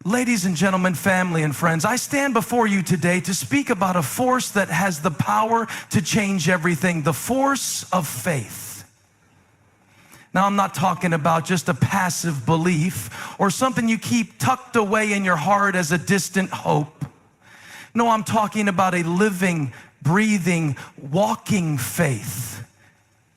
Ladies and gentlemen, family and friends, I stand before you today to speak about a force that has the power to change everything, the force of faith. Now, I'm not talking about just a passive belief or something you keep tucked away in your heart as a distant hope. No, I'm talking about a living, breathing, walking faith.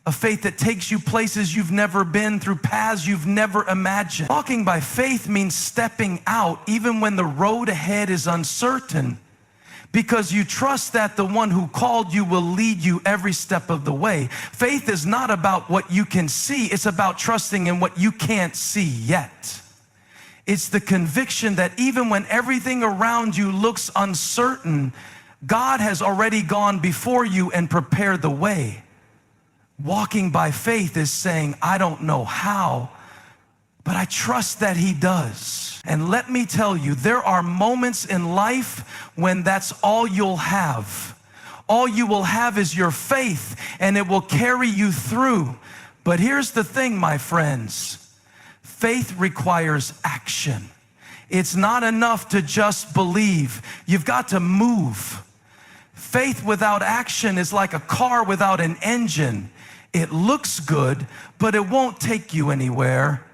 A faith that takes you places you've never been, through paths you've never imagined. Walking by faith means stepping out even when the road ahead is uncertain, because you trust that the one who called you will lead you every step of the way. Faith is not about what you can see, it's about trusting in what you can't see yet. It's the conviction that even when everything around you looks uncertain, God has already gone before you and prepared the way. Walking by faith is saying, I don't know how, but I trust that He does. And let me tell you, there are moments in life when that's all you'll have. All you will have is your faith, and it will carry you through. But here's the thing, my friends. Faith requires action. It's not enough to just believe. You've got to move. Faith without action is like a car without an engine. It looks good, but it won't take you anywhere.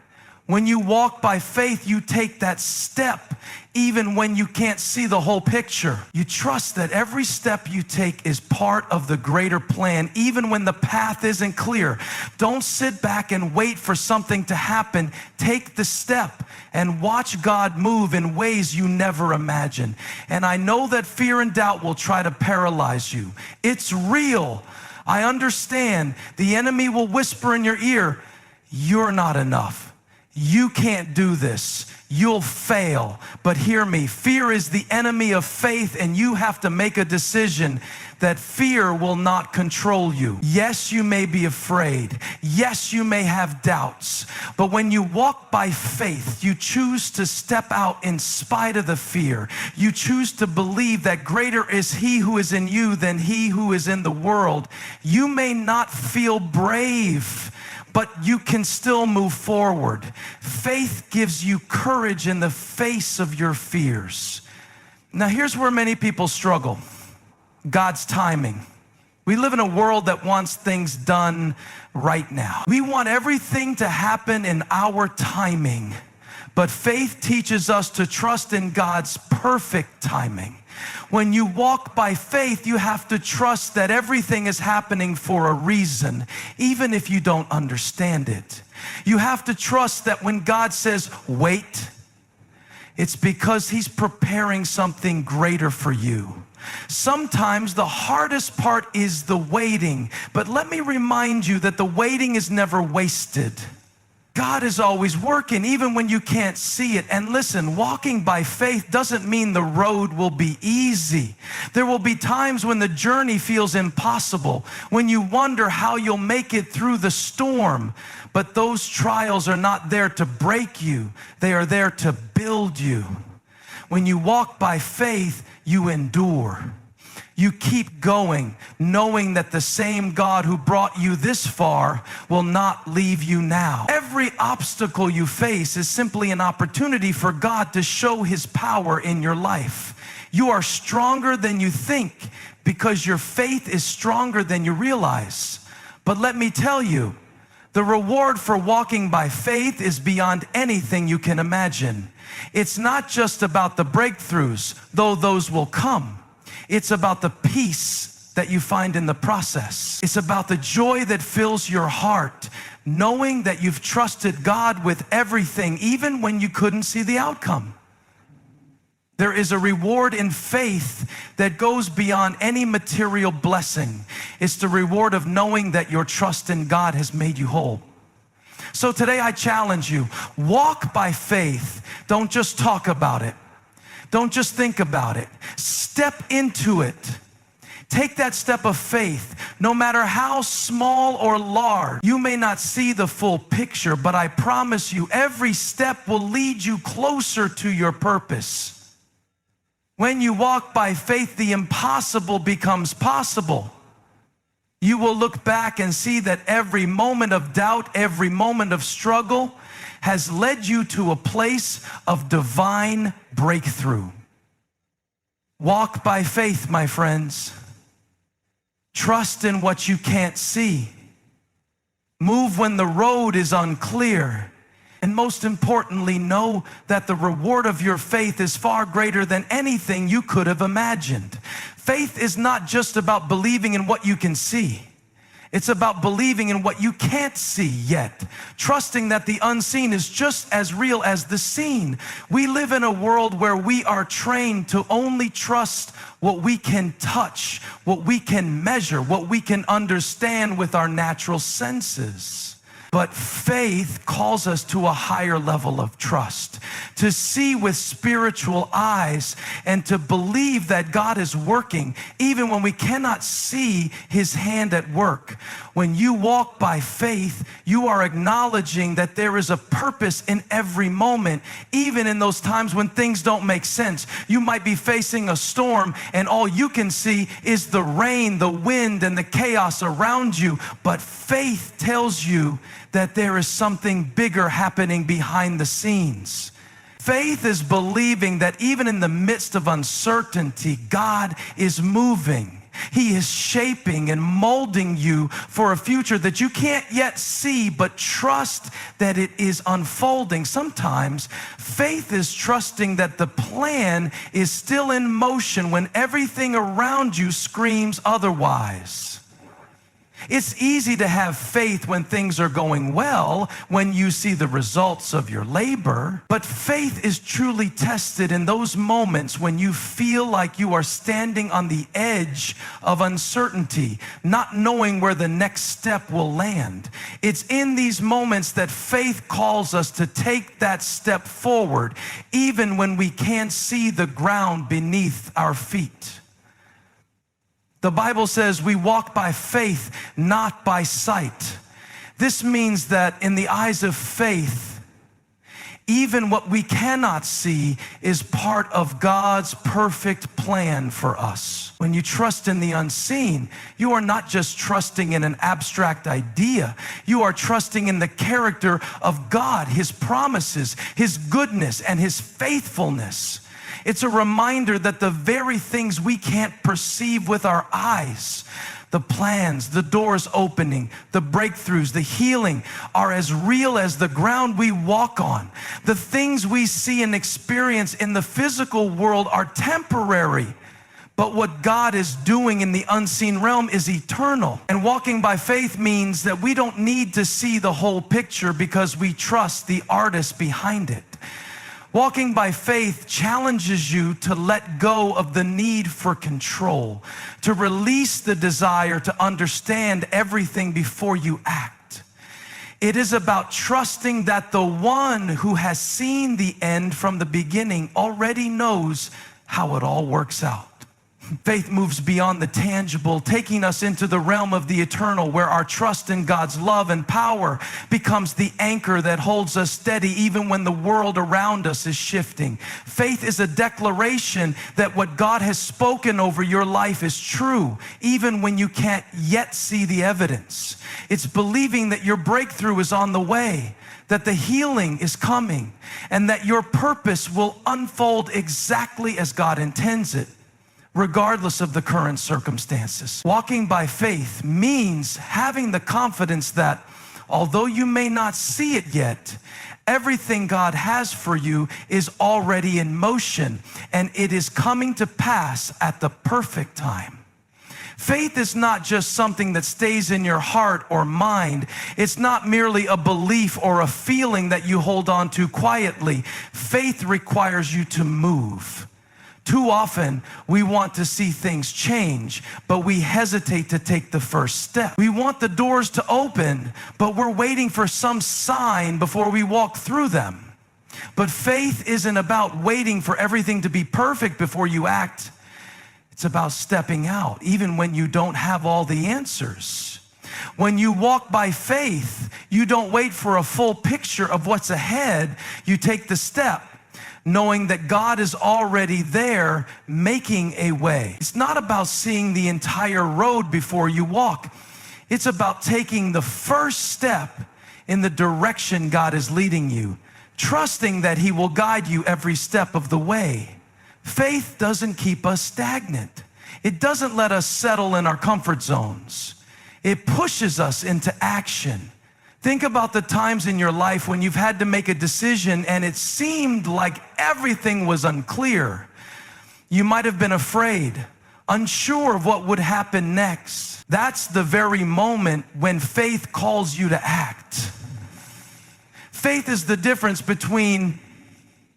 When you walk by faith, you take that step even when you can't see the whole picture. You trust that every step you take is part of the greater plan, even when the path isn't clear. Don't sit back and wait for something to happen. Take the step and watch God move in ways you never imagined. And I know that fear and doubt will try to paralyze you. It's real. I understand. The enemy will whisper in your ear, you're not enough. You can't do this. You'll fail. But hear me, fear is the enemy of faith, and you have to make a decision that fear will not control you. Yes, you may be afraid. Yes, you may have doubts. But when you walk by faith, you choose to step out in spite of the fear. You choose to believe that greater is He who is in you than he who is in the world. You may not feel brave, but you can still move forward. Faith gives you courage in the face of your fears. Now, here's where many people struggle. God's timing. We live in a world that wants things done right now. We want everything to happen in our timing, but faith teaches us to trust in God's perfect timing. When you walk by faith, you have to trust that everything is happening for a reason, even if you don't understand it. You have to trust that when God says, wait, it's because He's preparing something greater for you. Sometimes the hardest part is the waiting, but let me remind you that the waiting is never wasted. God is always working, even when you can't see it. And listen, walking by faith doesn't mean the road will be easy. There will be times when the journey feels impossible, when you wonder how you'll make it through the storm. But those trials are not there to break you. They are there to build you. When you walk by faith, you endure. You keep going, knowing that the same God who brought you this far will not leave you now. Every obstacle you face is simply an opportunity for God to show His power in your life. You are stronger than you think because your faith is stronger than you realize. But let me tell you, the reward for walking by faith is beyond anything you can imagine. It's not just about the breakthroughs, though those will come. It's about the peace that you find in the process. It's about the joy that fills your heart, knowing that you've trusted God with everything, even when you couldn't see the outcome. There is a reward in faith that goes beyond any material blessing. It's the reward of knowing that your trust in God has made you whole. So today I challenge you, walk by faith. Don't just talk about it. Don't just think about it. Step into it. Take that step of faith, no matter how small or large. You may not see the full picture, but I promise you, every step will lead you closer to your purpose. When you walk by faith, the impossible becomes possible. You will look back and see that every moment of doubt, every moment of struggle has led you to a place of divine breakthrough. Walk by faith, my friends. Trust in what you can't see. Move when the road is unclear. And most importantly, know that the reward of your faith is far greater than anything you could have imagined. Faith is not just about believing in what you can see. It's about believing in what you can't see yet, trusting that the unseen is just as real as the seen. We live in a world where we are trained to only trust what we can touch, what we can measure, what we can understand with our natural senses. But faith calls us to a higher level of trust, to see with spiritual eyes and to believe that God is working even when we cannot see His hand at work. When you walk by faith, you are acknowledging that there is a purpose in every moment, even in those times when things don't make sense. You might be facing a storm and all you can see is the rain, the wind, and the chaos around you. But faith tells you that there is something bigger happening behind the scenes. Faith is believing that even in the midst of uncertainty, God is moving. He is shaping and molding you for a future that you can't yet see, but trust that it is unfolding. Sometimes faith is trusting that the plan is still in motion when everything around you screams otherwise. It's easy to have faith when things are going well, when you see the results of your labor. But faith is truly tested in those moments when you feel like you are standing on the edge of uncertainty, not knowing where the next step will land. It's in these moments that faith calls us to take that step forward, even when we can't see the ground beneath our feet. The Bible says we walk by faith, not by sight. This means that in the eyes of faith, even what we cannot see is part of God's perfect plan for us. When you trust in the unseen, you are not just trusting in an abstract idea. You are trusting in the character of God, His promises, His goodness, and His faithfulness. It's a reminder that the very things we can't perceive with our eyes, the plans, the doors opening, the breakthroughs, the healing, are as real as the ground we walk on. The things we see and experience in the physical world are temporary, but what God is doing in the unseen realm is eternal. And walking by faith means that we don't need to see the whole picture because we trust the artist behind it. Walking by faith challenges you to let go of the need for control, to release the desire to understand everything before you act. It is about trusting that the one who has seen the end from the beginning already knows how it all works out. Faith moves beyond the tangible, taking us into the realm of the eternal, where our trust in God's love and power becomes the anchor that holds us steady even when the world around us is shifting. Faith is a declaration that what God has spoken over your life is true, even when you can't yet see the evidence. It's believing that your breakthrough is on the way, that the healing is coming, and that your purpose will unfold exactly as God intends it, regardless of the current circumstances. Walking by faith means having the confidence that although you may not see it yet, everything God has for you is already in motion and it is coming to pass at the perfect time. Faith is not just something that stays in your heart or mind. It's not merely a belief or a feeling that you hold on to quietly. Faith requires you to move. Too often, we want to see things change, but we hesitate to take the first step. We want the doors to open, but we're waiting for some sign before we walk through them. But faith isn't about waiting for everything to be perfect before you act. It's about stepping out, even when you don't have all the answers. When you walk by faith, you don't wait for a full picture of what's ahead. You take the step, knowing that God is already there making a way. It's not about seeing the entire road before you walk. It's about taking the first step in the direction God is leading you, trusting that He will guide you every step of the way. Faith doesn't keep us stagnant. It doesn't let us settle in our comfort zones. It pushes us into action. Think about the times in your life when you've had to make a decision and it seemed like everything was unclear. You might have been afraid, unsure of what would happen next. That's the very moment when faith calls you to act. Faith is the difference between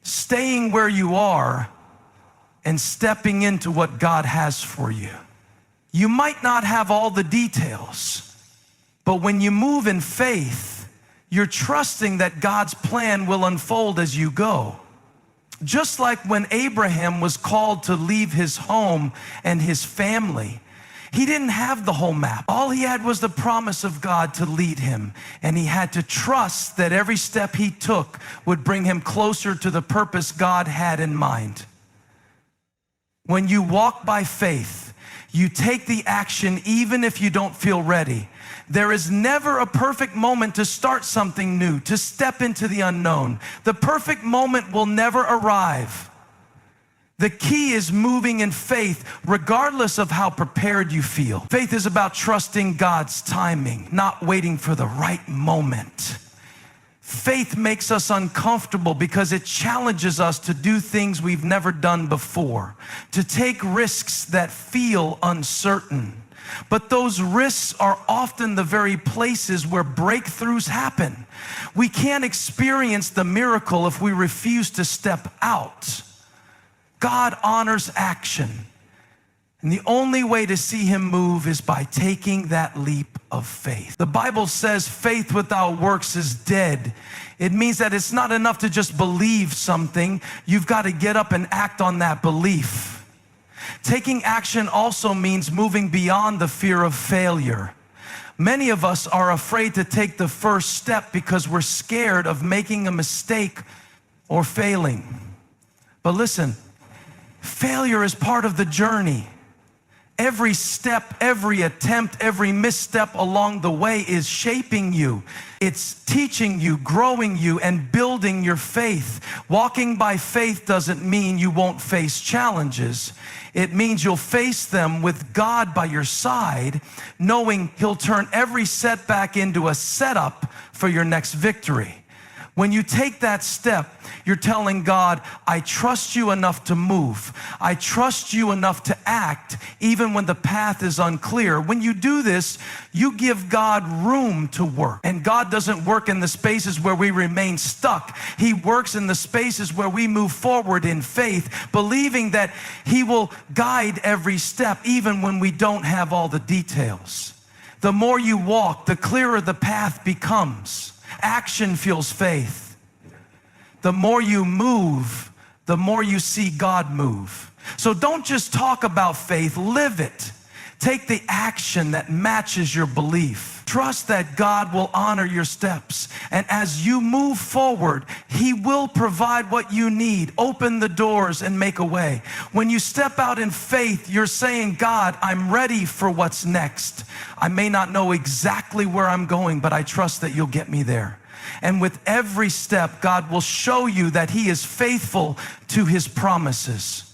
staying where you are and stepping into what God has for you. You might not have all the details, but when you move in faith, you're trusting that God's plan will unfold as you go. Just like when Abraham was called to leave his home and his family, he didn't have the whole map. All he had was the promise of God to lead him, and he had to trust that every step he took would bring him closer to the purpose God had in mind. When you walk by faith, you take the action even if you don't feel ready. There is never a perfect moment to start something new, to step into the unknown. The perfect moment will never arrive. The key is moving in faith regardless of how prepared you feel. Faith is about trusting God's timing, not waiting for the right moment. Faith makes us uncomfortable because it challenges us to do things we've never done before, to take risks that feel uncertain. But those risks are often the very places where breakthroughs happen. We can't experience the miracle if we refuse to step out. God honors action, and the only way to see Him move is by taking that leap of faith. The Bible says faith without works is dead. It means that it's not enough to just believe something. You've got to get up and act on that belief. Taking action also means moving beyond the fear of failure. Many of us are afraid to take the first step because we're scared of making a mistake or failing. But listen, failure is part of the journey. Every step, every attempt, every misstep along the way is shaping you. It's teaching you, growing you, and building your faith. Walking by faith doesn't mean you won't face challenges. It means you'll face them with God by your side, knowing He'll turn every setback into a setup for your next victory. When you take that step, you're telling God, I trust you enough to move. I trust you enough to act, even when the path is unclear. When you do this, you give God room to work. And God doesn't work in the spaces where we remain stuck. He works in the spaces where we move forward in faith, believing that He will guide every step, even when we don't have all the details. The more you walk, the clearer the path becomes. Action fuels faith. The more you move, the more you see God move. So don't just talk about faith, live it. Take the action that matches your belief. Trust that God will honor your steps. And as you move forward, He will provide what you need, open the doors and make a way. When you step out in faith, you're saying, God, I'm ready for what's next. I may not know exactly where I'm going, but I trust that you'll get me there. And with every step, God will show you that He is faithful to His promises.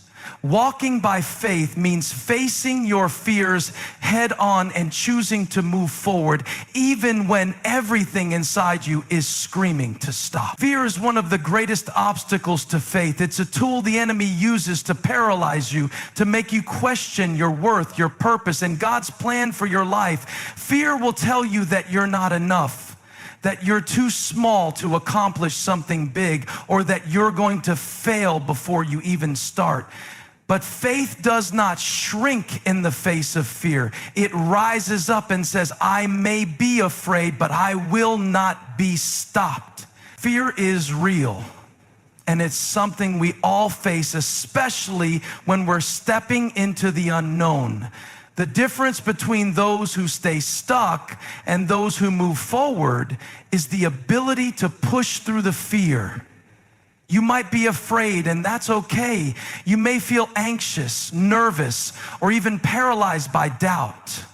Walking by faith means facing your fears head on and choosing to move forward, even when everything inside you is screaming to stop. Fear is one of the greatest obstacles to faith. It's a tool the enemy uses to paralyze you, to make you question your worth, your purpose, and God's plan for your life. Fear will tell you that you're not enough, that you're too small to accomplish something big, or that you're going to fail before you even start. But faith does not shrink in the face of fear. It rises up and says, I may be afraid, but I will not be stopped. Fear is real, and it's something we all face, especially when we're stepping into the unknown. The difference between those who stay stuck and those who move forward is the ability to push through the fear. You might be afraid, and that's okay. You may feel anxious, nervous, or even paralyzed by doubt.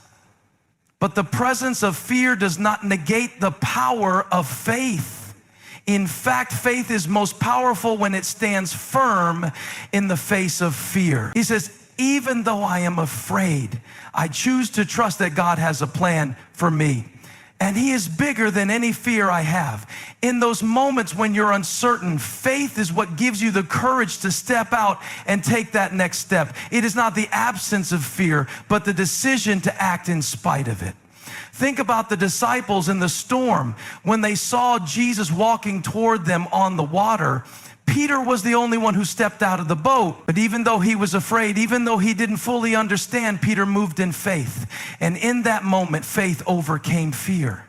But the presence of fear does not negate the power of faith. In fact, faith is most powerful when it stands firm in the face of fear. He says, even though I am afraid, I choose to trust that God has a plan for me. And He is bigger than any fear I have. In those moments when you're uncertain, faith is what gives you the courage to step out and take that next step. It is not the absence of fear, but the decision to act in spite of it. Think about the disciples in the storm. When they saw Jesus walking toward them on the water, Peter was the only one who stepped out of the boat. But even though he was afraid, even though he didn't fully understand, Peter moved in faith. And in that moment, faith overcame fear.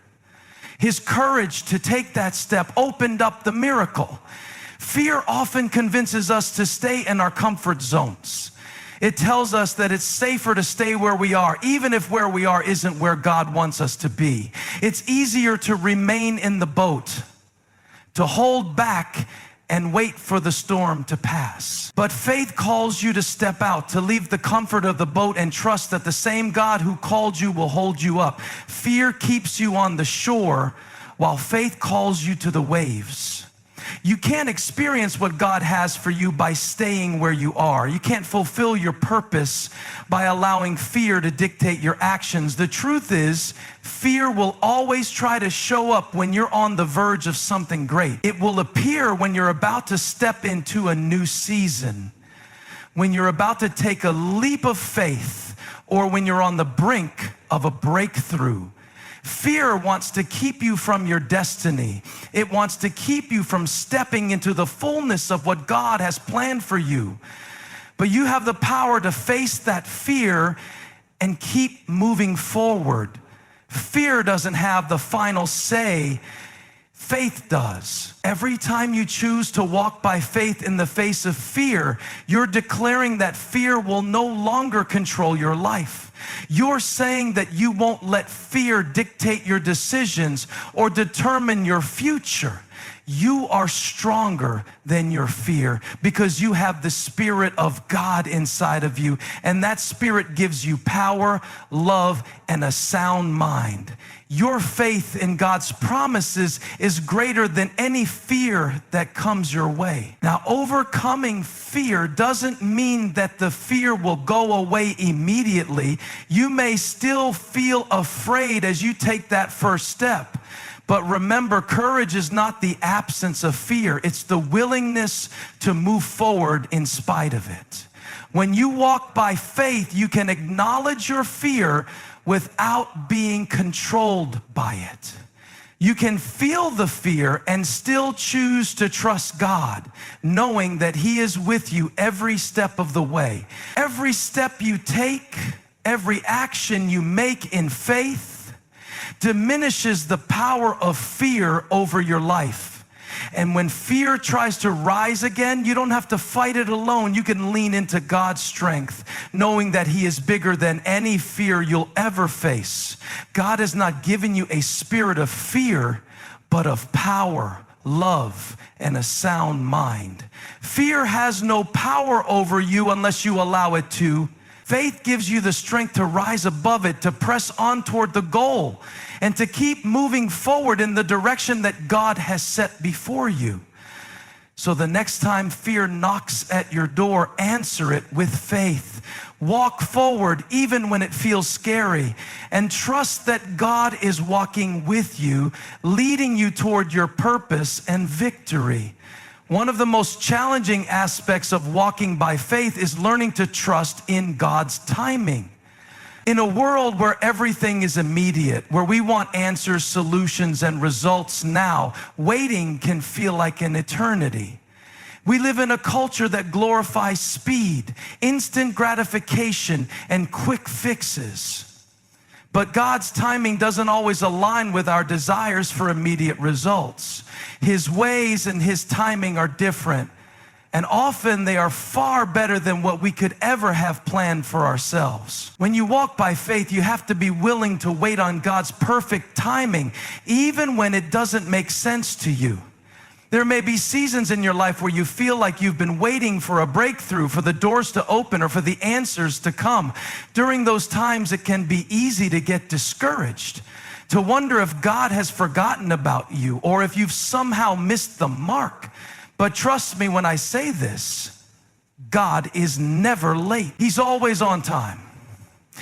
His courage to take that step opened up the miracle. Fear often convinces us to stay in our comfort zones. It tells us that it's safer to stay where we are, even if where we are isn't where God wants us to be. It's easier to remain in the boat, to hold back and wait for the storm to pass. But faith calls you to step out, to leave the comfort of the boat and trust that the same God who called you will hold you up. Fear keeps you on the shore while faith calls you to the waves. You can't experience what God has for you by staying where you are. You can't fulfill your purpose by allowing fear to dictate your actions. The truth is, fear will always try to show up when you're on the verge of something great. It will appear when you're about to step into a new season, when you're about to take a leap of faith, or when you're on the brink of a breakthrough. Fear wants to keep you from your destiny. It wants to keep you from stepping into the fullness of what God has planned for you. But you have the power to face that fear and keep moving forward. Fear doesn't have the final say. Faith does. Every time you choose to walk by faith in the face of fear, you're declaring that fear will no longer control your life. You're saying that you won't let fear dictate your decisions or determine your future. You are stronger than your fear because you have the Spirit of God inside of you, and that Spirit gives you power, love, and a sound mind. Your faith in God's promises is greater than any fear that comes your way. Now, overcoming fear doesn't mean that the fear will go away immediately. You may still feel afraid as you take that first step. But remember, courage is not the absence of fear. It's the willingness to move forward in spite of it. When you walk by faith, you can acknowledge your fear without being controlled by it. You can feel the fear and still choose to trust God, knowing that He is with you every step of the way. Every step you take, every action you make in faith diminishes the power of fear over your life. And when fear tries to rise again, you don't have to fight it alone. You can lean into God's strength, knowing that He is bigger than any fear you'll ever face. God has not given you a spirit of fear, but of power, love, and a sound mind. Fear has no power over you unless you allow it to. Faith gives you the strength to rise above it, to press on toward the goal, and to keep moving forward in the direction that God has set before you. So the next time fear knocks at your door, answer it with faith. Walk forward even when it feels scary, and trust that God is walking with you, leading you toward your purpose and victory. One of the most challenging aspects of walking by faith is learning to trust in God's timing. In a world where everything is immediate, where we want answers, solutions, and results now, waiting can feel like an eternity. We live in a culture that glorifies speed, instant gratification, and quick fixes. But God's timing doesn't always align with our desires for immediate results. His ways and His timing are different, and often they are far better than what we could ever have planned for ourselves. When you walk by faith, you have to be willing to wait on God's perfect timing, even when it doesn't make sense to you. There may be seasons in your life where you feel like you've been waiting for a breakthrough, for the doors to open, or for the answers to come. During those times, it can be easy to get discouraged, to wonder if God has forgotten about you or if you've somehow missed the mark. But trust me when I say this, God is never late. He's always on time.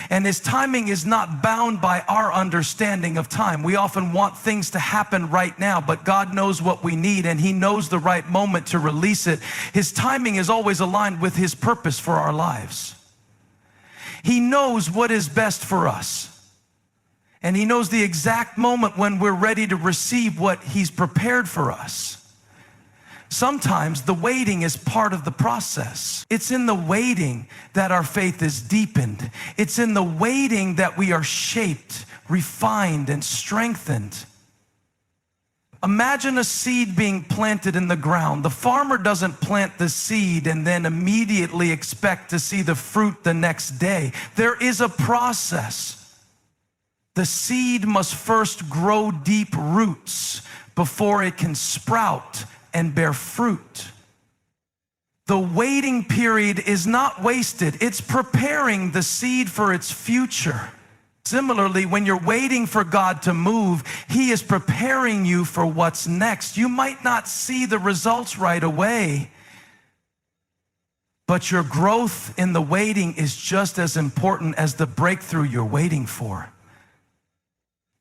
And his timing is not bound by our understanding of time. We often want things to happen right now, but God knows what we need, and he knows the right moment to release it. His timing is always aligned with his purpose for our lives. He knows what is best for us. And he knows the exact moment when we're ready to receive what he's prepared for us. Sometimes the waiting is part of the process. It's in the waiting that our faith is deepened. It's in the waiting that we are shaped, refined, and strengthened. Imagine a seed being planted in the ground. The farmer doesn't plant the seed and then immediately expect to see the fruit the next day. There is a process. The seed must first grow deep roots before it can sprout and bear fruit. The waiting period is not wasted. It's preparing the seed for its future. Similarly, when you're waiting for God to move, he is preparing you for what's next. You might not see the results right away, but your growth in the waiting is just as important as the breakthrough you're waiting for.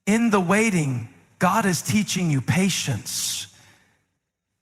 In the waiting, God is teaching you patience.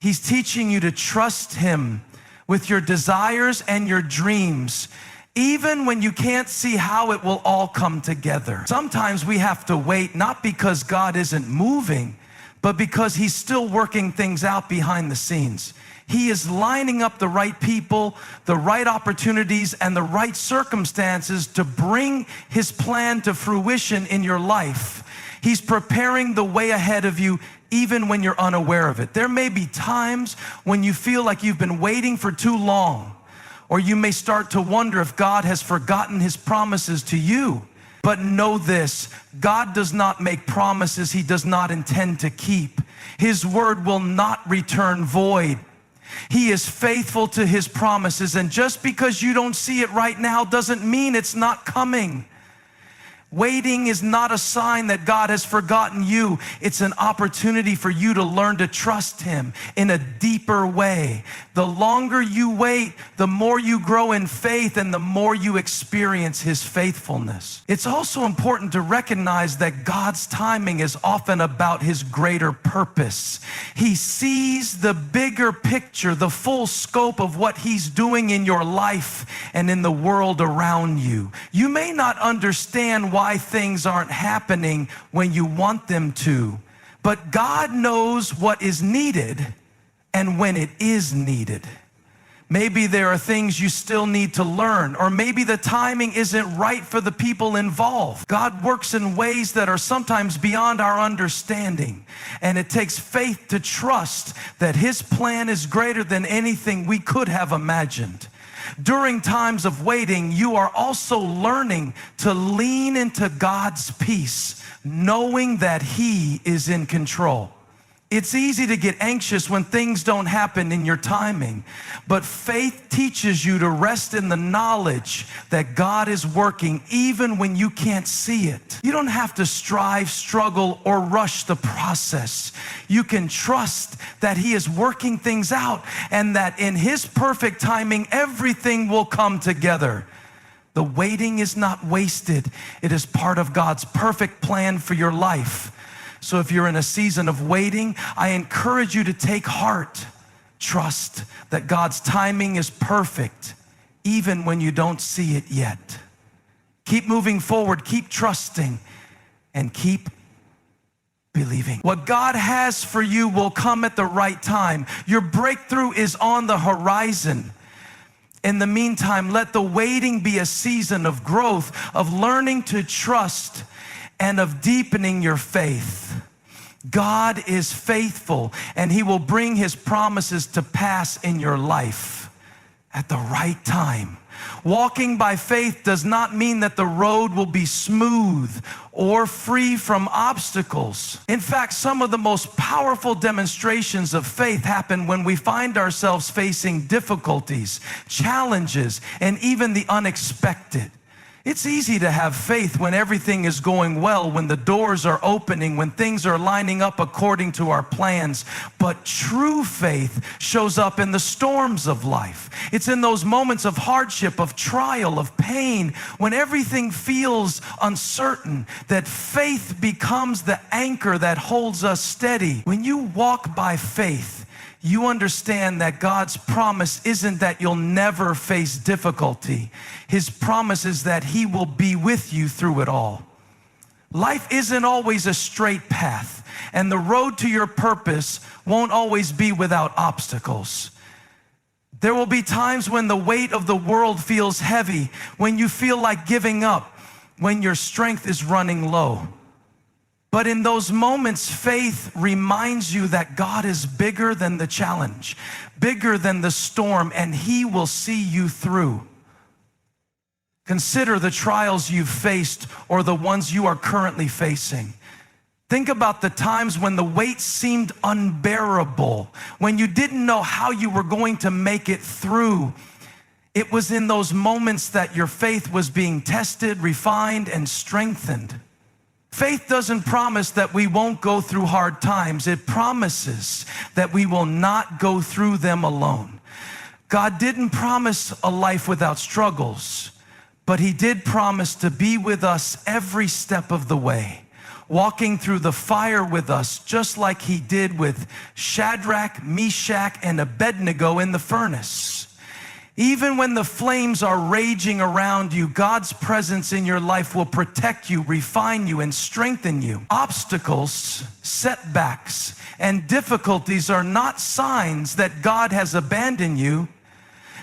He's teaching you to trust him with your desires and your dreams, even when you can't see how it will all come together. Sometimes we have to wait, not because God isn't moving, but because he's still working things out behind the scenes. He is lining up the right people, the right opportunities, and the right circumstances to bring his plan to fruition in your life. He's preparing the way ahead of you even when you're unaware of it. There may be times when you feel like you've been waiting for too long, or you may start to wonder if God has forgotten his promises to you. But know this, God does not make promises he does not intend to keep. His word will not return void. He is faithful to his promises, and just because you don't see it right now doesn't mean it's not coming. Waiting is not a sign that God has forgotten you. It's an opportunity for you to learn to trust him in a deeper way. The longer you wait, the more you grow in faith and the more you experience his faithfulness. It's also important to recognize that God's timing is often about his greater purpose. He sees the bigger picture, the full scope of what he's doing in your life and in the world around you. You may not understand why things aren't happening when you want them to, but God knows what is needed and when it is needed. Maybe there are things you still need to learn, or maybe the timing isn't right for the people involved. God works in ways that are sometimes beyond our understanding, and it takes faith to trust that his plan is greater than anything we could have imagined. During times of waiting, you are also learning to lean into God's peace, knowing that he is in control. It's easy to get anxious when things don't happen in your timing, but faith teaches you to rest in the knowledge that God is working even when you can't see it. You don't have to strive, struggle, or rush the process. You can trust that he is working things out and that in his perfect timing, everything will come together. The waiting is not wasted. It is part of God's perfect plan for your life. So if you're in a season of waiting, I encourage you to take heart. Trust that God's timing is perfect, even when you don't see it yet. Keep moving forward, keep trusting, and keep believing. What God has for you will come at the right time. Your breakthrough is on the horizon. In the meantime, let the waiting be a season of growth, of learning to trust, and of deepening your faith. God is faithful, and he will bring his promises to pass in your life at the right time. Walking by faith does not mean that the road will be smooth or free from obstacles. In fact, some of the most powerful demonstrations of faith happen when we find ourselves facing difficulties, challenges, and even the unexpected. It's easy to have faith when everything is going well, when the doors are opening, when things are lining up according to our plans. But true faith shows up in the storms of life. It's in those moments of hardship, of trial, of pain, when everything feels uncertain, that faith becomes the anchor that holds us steady. When you walk by faith, you understand that God's promise isn't that you'll never face difficulty. His promise is that He will be with you through it all. Life isn't always a straight path, and the road to your purpose won't always be without obstacles. There will be times when the weight of the world feels heavy, when you feel like giving up, when your strength is running low. But in those moments, faith reminds you that God is bigger than the challenge, bigger than the storm, and He will see you through. Consider the trials you've faced or the ones you are currently facing. Think about the times when the weight seemed unbearable, when you didn't know how you were going to make it through. It was in those moments that your faith was being tested, refined, and strengthened. Faith doesn't promise that we won't go through hard times. It promises that we will not go through them alone. God didn't promise a life without struggles, but He did promise to be with us every step of the way, walking through the fire with us, just like He did with Shadrach, Meshach, and Abednego in the furnace. Even when the flames are raging around you, God's presence in your life will protect you, refine you, and strengthen you. Obstacles, setbacks, and difficulties are not signs that God has abandoned you.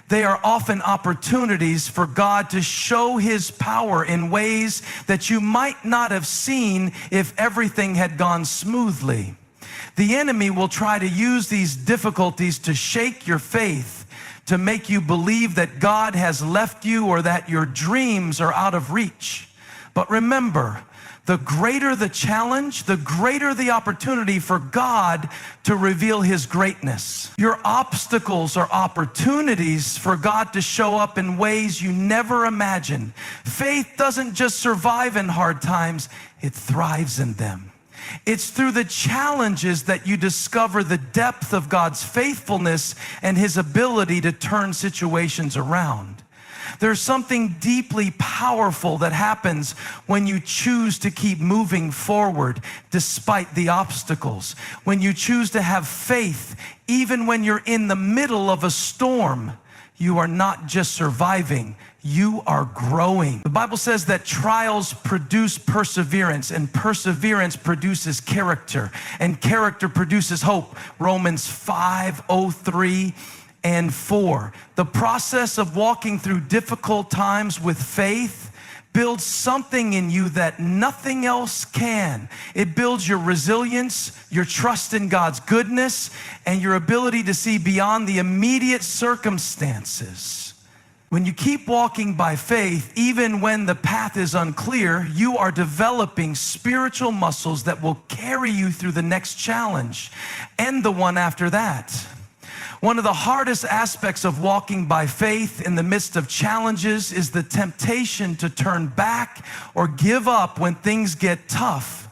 They are often opportunities for God to show His power in ways that you might not have seen if everything had gone smoothly. The enemy will try to use these difficulties to shake your faith, to make you believe that God has left you or that your dreams are out of reach. But remember, the greater the challenge, the greater the opportunity for God to reveal His greatness. Your obstacles are opportunities for God to show up in ways you never imagined. Faith doesn't just survive in hard times, it thrives in them. It's through the challenges that you discover the depth of God's faithfulness and His ability to turn situations around. There's something deeply powerful that happens when you choose to keep moving forward despite the obstacles. When you choose to have faith, even when you're in the middle of a storm, you are not just surviving, you are growing. The Bible says that trials produce perseverance, and perseverance produces character, and character produces hope. Romans 5:3 and 4. The process of walking through difficult times with faith builds something in you that nothing else can. It builds your resilience, your trust in God's goodness, and your ability to see beyond the immediate circumstances. When you keep walking by faith, even when the path is unclear, you are developing spiritual muscles that will carry you through the next challenge and the one after that. One of the hardest aspects of walking by faith in the midst of challenges is the temptation to turn back or give up when things get tough.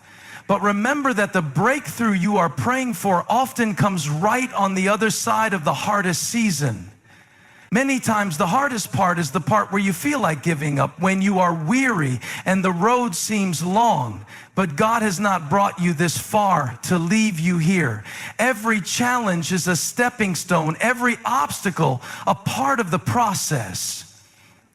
But remember that the breakthrough you are praying for often comes right on the other side of the hardest season. Many times the hardest part is the part where you feel like giving up, when you are weary and the road seems long. But God has not brought you this far to leave you here. Every challenge is a stepping stone, every obstacle a part of the process.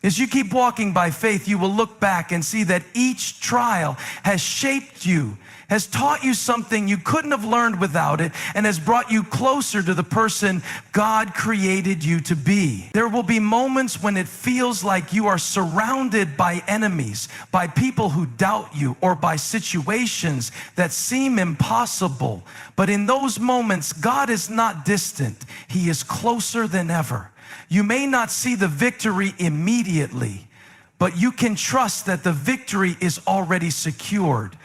As you keep walking by faith, you will look back and see that each trial has shaped you, has taught you something you couldn't have learned without it, and has brought you closer to the person God created you to be. There will be moments when it feels like you are surrounded by enemies, by people who doubt you, or by situations that seem impossible. But in those moments, God is not distant. He is closer than ever. You may not see the victory immediately, but you can trust that the victory is already secured.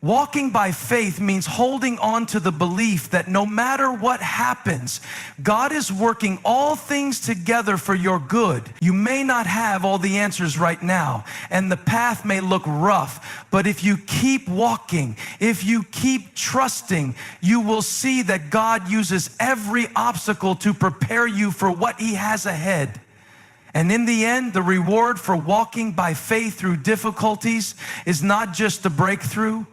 Walking by faith means holding on to the belief that no matter what happens, God is working all things together for your good. You may not have all the answers right now, and the path may look rough, but if you keep walking, if you keep trusting, you will see that God uses every obstacle to prepare you for what He has ahead. And in the end, the reward for walking by faith through difficulties is not just a breakthrough.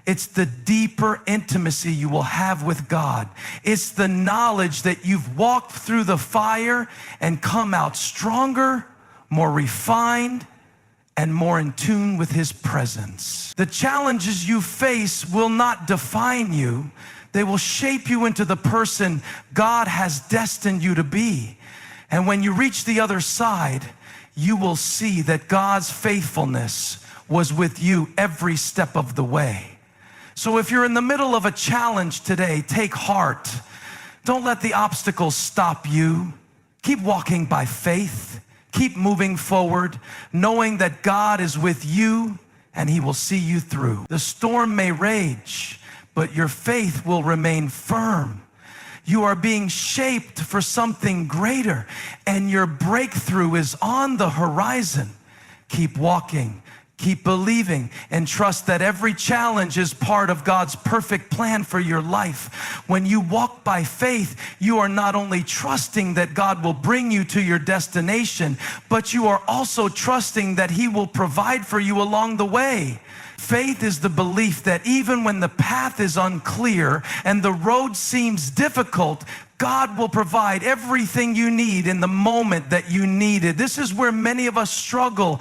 It's the deeper intimacy you will have with God. It's the knowledge that you've walked through the fire and come out stronger, more refined, and more in tune with His presence. The challenges you face will not define you. They will shape you into the person God has destined you to be. And when you reach the other side, you will see that God's faithfulness was with you every step of the way. So if you're in the middle of a challenge today, take heart. Don't let the obstacles stop you. Keep walking by faith. Keep moving forward, knowing that God is with you and He will see you through. The storm may rage, but your faith will remain firm. You are being shaped for something greater, and your breakthrough is on the horizon. Keep walking. Keep believing and trust that every challenge is part of God's perfect plan for your life. When you walk by faith, you are not only trusting that God will bring you to your destination, but you are also trusting that He will provide for you along the way. Faith is the belief that even when the path is unclear and the road seems difficult, God will provide everything you need in the moment that you need it. This is where many of us struggle.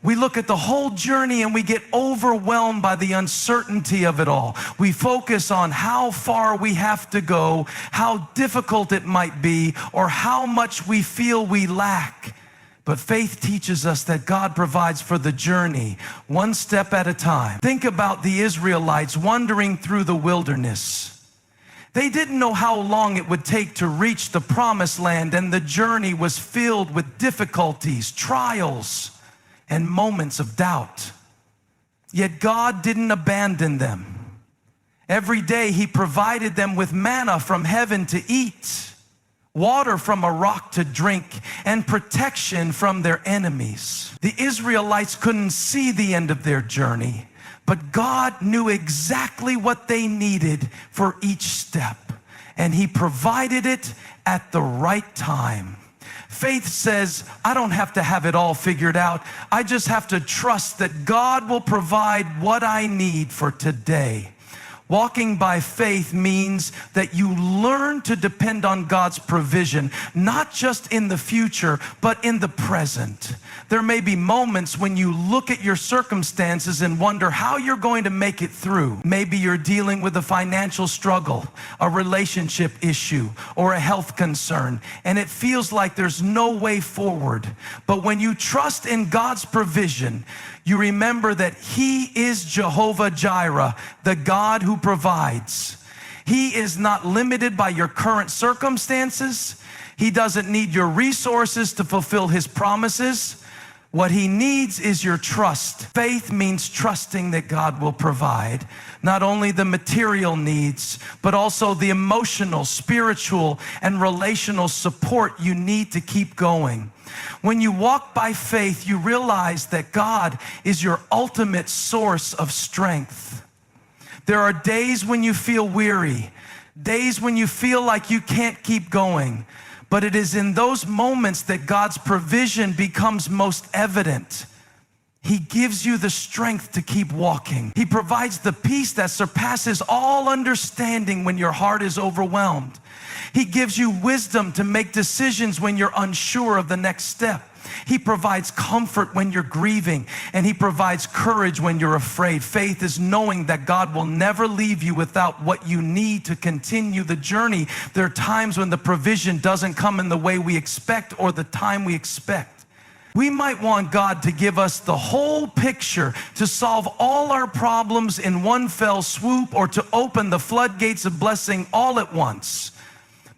We look at the whole journey and we get overwhelmed by the uncertainty of it all. We focus on how far we have to go, how difficult it might be, or how much we feel we lack. But faith teaches us that God provides for the journey, one step at a time. Think about the Israelites wandering through the wilderness. They didn't know how long it would take to reach the promised land, and the journey was filled with difficulties, trials, and moments of doubt. Yet God didn't abandon them. Every day He provided them with manna from heaven to eat, water from a rock to drink, and protection from their enemies. The Israelites couldn't see the end of their journey, but God knew exactly what they needed for each step, and He provided it at the right time. Faith says, I don't have to have it all figured out. I just have to trust that God will provide what I need for today. Walking by faith means that you learn to depend on God's provision, not just in the future, but in the present. There may be moments when you look at your circumstances and wonder how you're going to make it through. Maybe you're dealing with a financial struggle, a relationship issue, or a health concern, and it feels like there's no way forward. But when you trust in God's provision, you remember that He is Jehovah Jireh, the God who provides. He is not limited by your current circumstances. He doesn't need your resources to fulfill His promises. What He needs is your trust. Faith means trusting that God will provide not only the material needs, but also the emotional, spiritual, and relational support you need to keep going. When you walk by faith, you realize that God is your ultimate source of strength. There are days when you feel weary, days when you feel like you can't keep going, but it is in those moments that God's provision becomes most evident. He gives you the strength to keep walking. He provides the peace that surpasses all understanding when your heart is overwhelmed. He gives you wisdom to make decisions when you're unsure of the next step. He provides comfort when you're grieving, and He provides courage when you're afraid. Faith is knowing that God will never leave you without what you need to continue the journey. There are times when the provision doesn't come in the way we expect or the time we expect. We might want God to give us the whole picture, to solve all our problems in one fell swoop, or to open the floodgates of blessing all at once.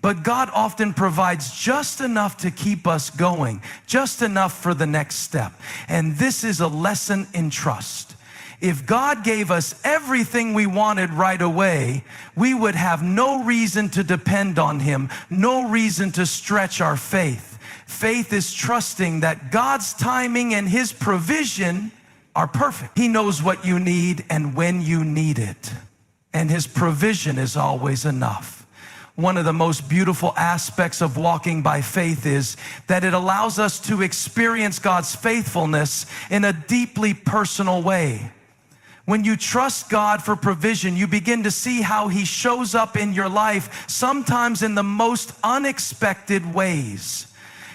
But God often provides just enough to keep us going, just enough for the next step. And this is a lesson in trust. If God gave us everything we wanted right away, we would have no reason to depend on Him, no reason to stretch our faith. Faith is trusting that God's timing and His provision are perfect. He knows what you need and when you need it. And His provision is always enough. One of the most beautiful aspects of walking by faith is that it allows us to experience God's faithfulness in a deeply personal way. When you trust God for provision, you begin to see how He shows up in your life, sometimes in the most unexpected ways.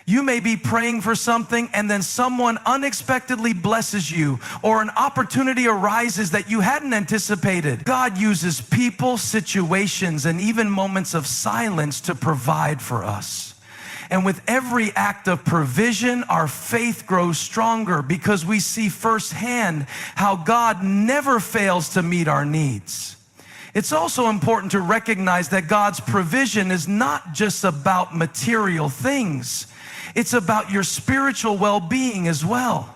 You may be praying for something and then someone unexpectedly blesses you, or an opportunity arises that you hadn't anticipated. God uses people, situations, and even moments of silence to provide for us. And with every act of provision, our faith grows stronger because we see firsthand how God never fails to meet our needs. It's also important to recognize that God's provision is not just about material things. It's about your spiritual well-being as well.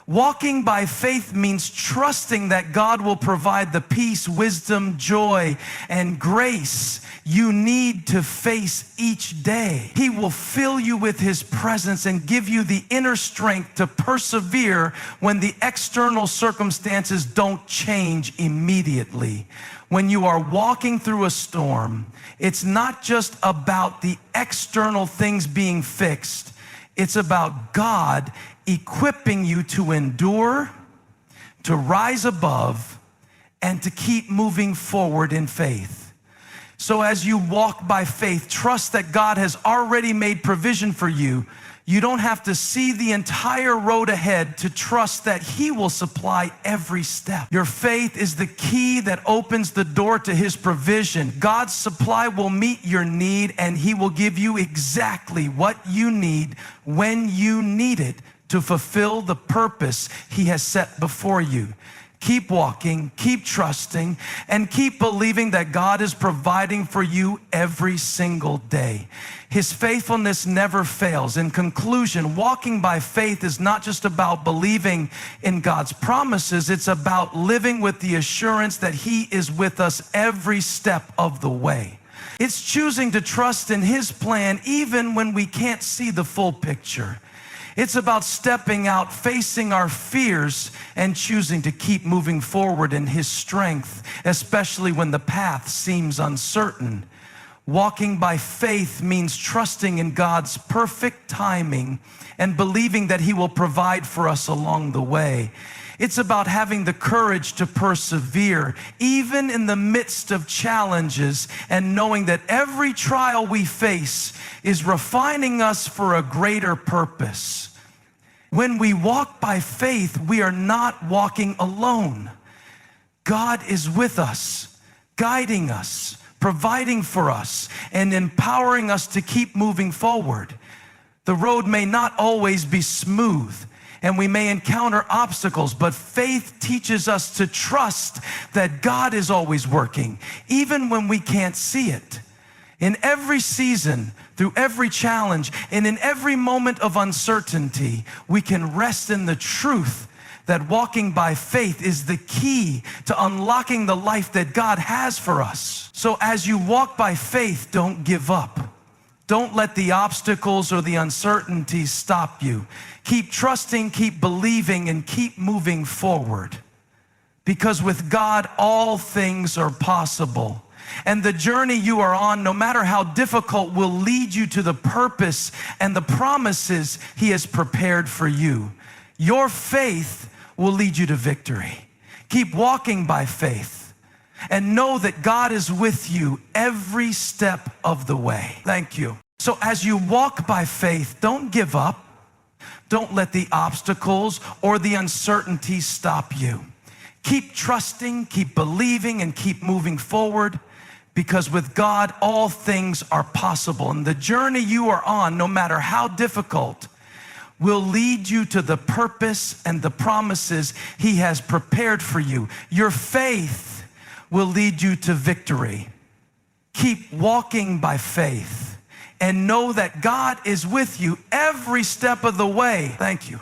Walking by faith means trusting that God will provide the peace, wisdom, joy, and grace you need to face each day. He will fill you with His presence and give you the inner strength to persevere when the external circumstances don't change immediately. When you are walking through a storm, it's not just about the external things being fixed. It's about God equipping you to endure, to rise above, and to keep moving forward in faith. So as you walk by faith, trust that God has already made provision for you. You don't have to see the entire road ahead to trust that He will supply every step. Your faith is the key that opens the door to His provision. God's supply will meet your need, and He will give you exactly what you need when you need it to fulfill the purpose He has set before you. Keep walking, keep trusting, and keep believing that God is providing for you every single day. His faithfulness never fails. In conclusion, walking by faith is not just about believing in God's promises. It's about living with the assurance that He is with us every step of the way. It's choosing to trust in His plan even when we can't see the full picture. It's about stepping out, facing our fears, and choosing to keep moving forward in His strength, especially when the path seems uncertain. Walking by faith means trusting in God's perfect timing and believing that He will provide for us along the way. It's about having the courage to persevere, even in the midst of challenges, and knowing that every trial we face is refining us for a greater purpose. When we walk by faith, we are not walking alone. God is with us, guiding us, providing for us, and empowering us to keep moving forward. The road may not always be smooth, and we may encounter obstacles, but faith teaches us to trust that God is always working, even when we can't see it. In every season, through every challenge, and in every moment of uncertainty, we can rest in the truth that walking by faith is the key to unlocking the life that God has for us. So as you walk by faith, don't give up. Don't let the obstacles or the uncertainties stop you. Keep trusting, keep believing, and keep moving forward. Because with God, all things are possible. And the journey you are on, no matter how difficult, will lead you to the purpose and the promises He has prepared for you. Your faith will lead you to victory. Keep walking by faith and know that God is with you every step of the way. Thank you. So as you walk by faith, don't give up. Don't let the obstacles or the uncertainties stop you. Keep trusting, keep believing, and keep moving forward, because with God, all things are possible. And the journey you are on, no matter how difficult, will lead you to the purpose and the promises He has prepared for you. Your faith will lead you to victory. Keep walking by faith. and know that God is with you every step of the way. Thank you.